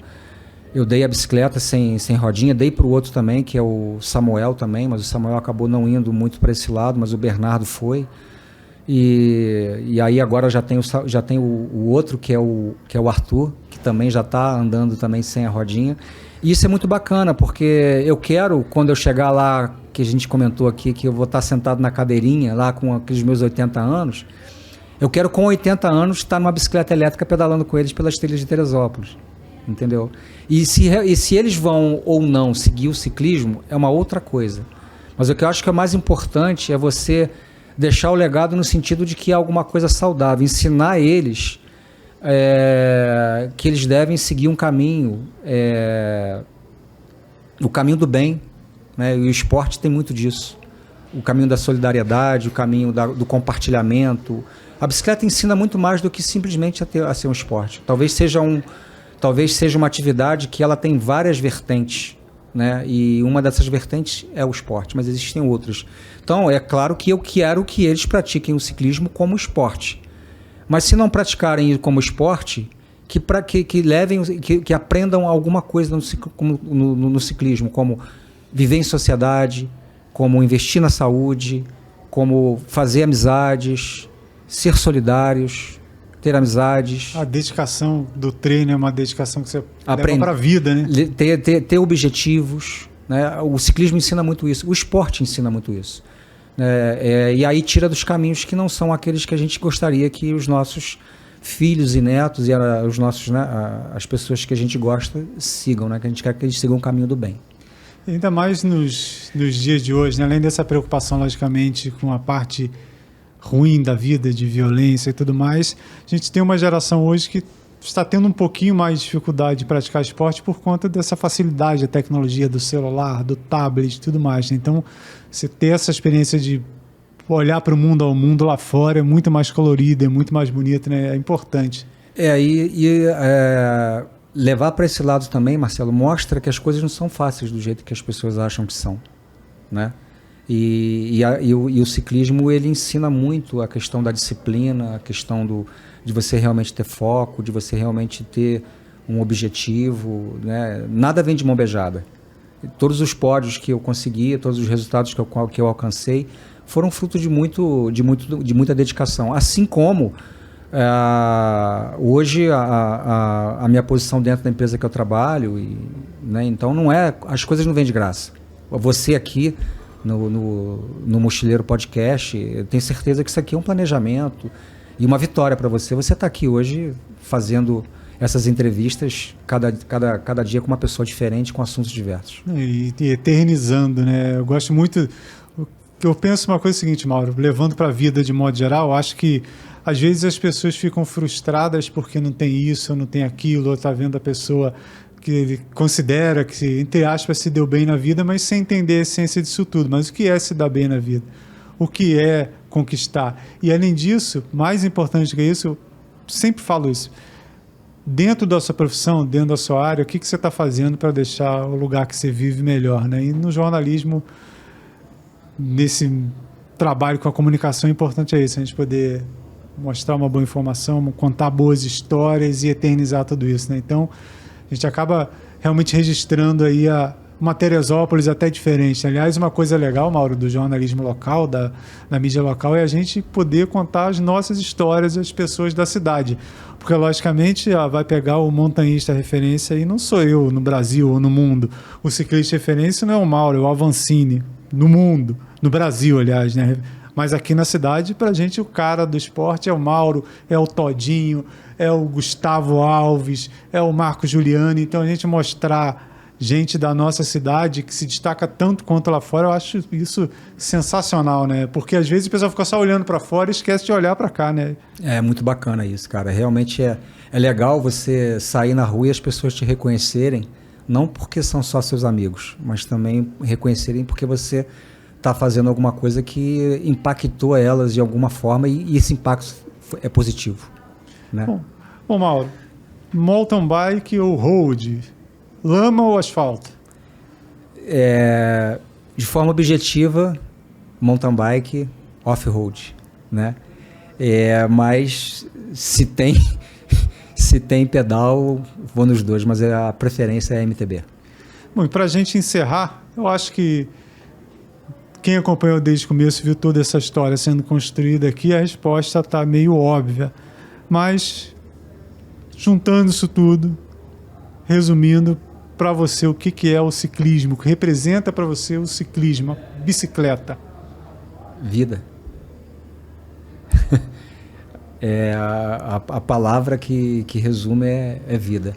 eu dei a bicicleta sem rodinha, dei para o outro também, que é o Samuel também, mas o Samuel acabou não indo muito para esse lado, mas o Bernardo foi. E aí agora já tem o outro, que é o Arthur, que também já está andando também sem a rodinha. E isso é muito bacana, porque eu quero, quando eu chegar lá, que a gente comentou aqui, que eu vou estar sentado na cadeirinha, lá com aqueles meus 80 anos, eu quero com 80 anos estar numa bicicleta elétrica pedalando com eles pelas trilhas de Teresópolis. Entendeu? E se eles vão ou não seguir o ciclismo, é uma outra coisa. Mas o que eu acho que é mais importante é você deixar o legado no sentido de que é alguma coisa saudável, ensinar eles que eles devem seguir um caminho, o caminho do bem, né? E o esporte tem muito disso. O caminho da solidariedade, o caminho do compartilhamento. A bicicleta ensina muito mais do que simplesmente a ser um esporte. Talvez seja uma atividade que ela tem várias vertentes, né? E uma dessas vertentes é o esporte, mas existem outras. Então, é claro que eu quero que eles pratiquem o ciclismo como esporte. Mas se não praticarem como esporte, que aprendam alguma coisa no ciclismo, como viver em sociedade, como investir na saúde, como fazer amizades, ser solidários, ter amizades. A dedicação do treino é uma dedicação que você leva para a vida, né? Ter objetivos, né? O ciclismo ensina muito isso, o esporte ensina muito isso. E aí tira dos caminhos que não são aqueles que a gente gostaria que os nossos filhos e netos e as pessoas que a gente gosta sigam, né? Que a gente quer que eles sigam o caminho do bem. Ainda mais nos dias de hoje, né? Além dessa preocupação, logicamente, com a parte ruim da vida, de violência e tudo mais, a gente tem uma geração hoje que está tendo um pouquinho mais de dificuldade de praticar esporte por conta dessa facilidade da tecnologia, do celular, do tablet e tudo mais, né? Então, você ter essa experiência de olhar para o mundo lá fora é muito mais colorido, é muito mais bonito, né? É importante. Levar para esse lado também, Marcelo, mostra que as coisas não são fáceis do jeito que as pessoas acham que são, né? E o ciclismo, ele ensina muito a questão da disciplina, a questão de você realmente ter foco, de você realmente ter um objetivo, né? Nada vem de mão beijada. Todos os pódios que eu consegui, todos os resultados que eu alcancei foram fruto de muita dedicação. Assim como hoje a minha posição dentro da empresa que eu trabalho, né? Então as coisas não vêm de graça. Você aqui no Mochileiro Podcast, eu tenho certeza que isso aqui é um planejamento e uma vitória para você. Você está aqui hoje fazendo essas entrevistas cada dia com uma pessoa diferente, com assuntos diversos. E eternizando, né? Eu gosto muito... Eu penso uma coisa seguinte, Mauro, levando para a vida de modo geral, acho que às vezes as pessoas ficam frustradas porque não tem isso, ou não tem aquilo, ou está vendo a pessoa que ele considera que, entre aspas, se deu bem na vida, mas sem entender a essência disso tudo. Mas o que é se dar bem na vida? o que é conquistar. E, além disso, mais importante que isso, eu sempre falo isso, dentro da sua profissão, dentro da sua área, o que você está fazendo para deixar o lugar que você vive melhor, né? E no jornalismo, nesse trabalho com a comunicação, importante é isso, a gente poder mostrar uma boa informação, contar boas histórias e eternizar tudo isso, né? Então, a gente acaba realmente registrando aí uma Teresópolis até diferente. Aliás, uma coisa legal, Mauro, do jornalismo local, da mídia local, é a gente poder contar as nossas histórias às pessoas da cidade. Porque, logicamente, vai pegar o montanhista referência e não sou eu no Brasil ou no mundo. O ciclista referência não é o Mauro, é o Avancini, no mundo, no Brasil, aliás, né? Mas aqui na cidade, pra gente, o cara do esporte é o Mauro, é o Todinho, é o Gustavo Alves, é o Marco Giuliani. Então, a gente mostrar gente da nossa cidade que se destaca tanto quanto lá fora, eu acho isso sensacional, né? Porque às vezes o pessoal fica só olhando para fora e esquece de olhar para cá, né? É muito bacana isso, cara. Realmente é legal você sair na rua e as pessoas te reconhecerem, não porque são só seus amigos, mas também reconhecerem porque você está fazendo alguma coisa que impactou elas de alguma forma e esse impacto é positivo, né? Bom, Mauro, mountain bike ou road? Lama ou asfalto? De forma objetiva, mountain bike, off-road, né? Mas se tem pedal, vou nos dois, mas a preferência é a MTB. Bom, e para a gente encerrar, eu acho que quem acompanhou desde o começo viu toda essa história sendo construída aqui, a resposta está meio óbvia. Mas, juntando isso tudo, resumindo, para você o que é o ciclismo, o que representa para você o ciclismo, a bicicleta? Vida. A palavra que resume é vida.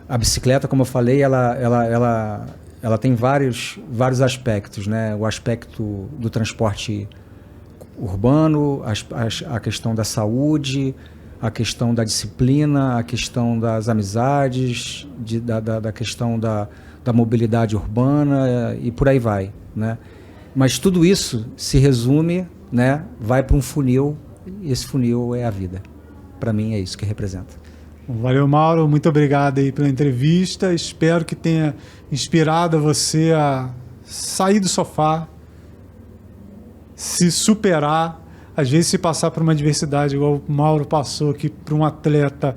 A bicicleta, como eu falei, ela tem vários aspectos, né? O aspecto do transporte urbano, a questão da saúde, a questão da disciplina, a questão das amizades, da questão da mobilidade urbana e por aí vai, né? Mas tudo isso se resume, né? Vai para um funil e esse funil é a vida. Para mim é isso que representa. Valeu, Mauro. Muito obrigado aí pela entrevista. Espero que tenha inspirado você a sair do sofá, se superar, às vezes se passar por uma adversidade, igual o Mauro passou aqui para um atleta,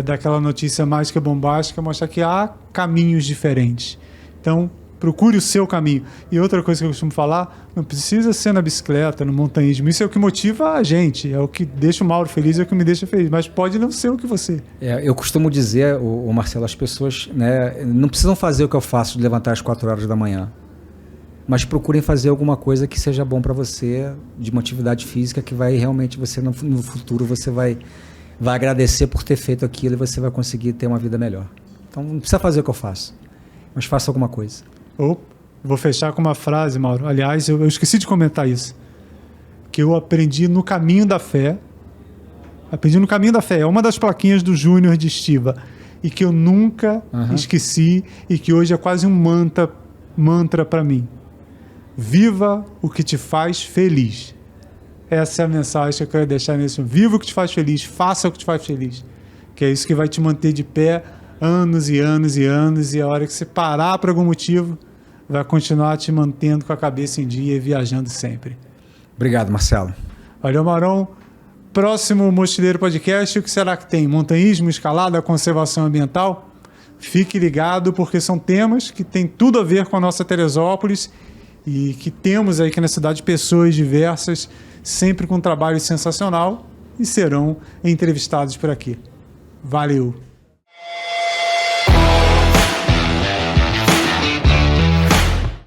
daquela notícia mais que bombástica, mostrar que há caminhos diferentes. Então, procure o seu caminho. E outra coisa que eu costumo falar, não precisa ser na bicicleta, no montanhismo. Isso é o que motiva a gente, é o que deixa o Mauro feliz, é o que me deixa feliz. Mas pode não ser o que você. Eu costumo dizer, o Marcelo, as pessoas, né, não precisam fazer o que eu faço de levantar às 4 horas da manhã. Mas procurem fazer alguma coisa que seja bom para você, de uma atividade física que vai realmente, você no futuro, você vai agradecer por ter feito aquilo e você vai conseguir ter uma vida melhor. Então não precisa fazer o que eu faço, mas faça alguma coisa. Vou fechar com uma frase, Mauro. Aliás, eu esqueci de comentar isso. Que eu aprendi no caminho da fé. Aprendi no caminho da fé. É uma das plaquinhas do Júnior de Estiva. E que eu nunca esqueci e que hoje é quase um mantra para mim. Viva o que te faz feliz. Essa é a mensagem que eu quero deixar nesse filme. Viva o que te faz feliz, faça o que te faz feliz. Que é isso que vai te manter de pé anos e anos e anos, e a hora que você parar por algum motivo, vai continuar te mantendo com a cabeça em dia e viajando sempre. Obrigado, Marcelo. Valeu, Maurão. Próximo Mochileiro Podcast, o que será que tem? Montanhismo, escalada, conservação ambiental? Fique ligado, porque são temas que têm tudo a ver com a nossa Teresópolis e que temos aí aqui na cidade pessoas diversas, sempre com um trabalho sensacional, e serão entrevistados por aqui. Valeu!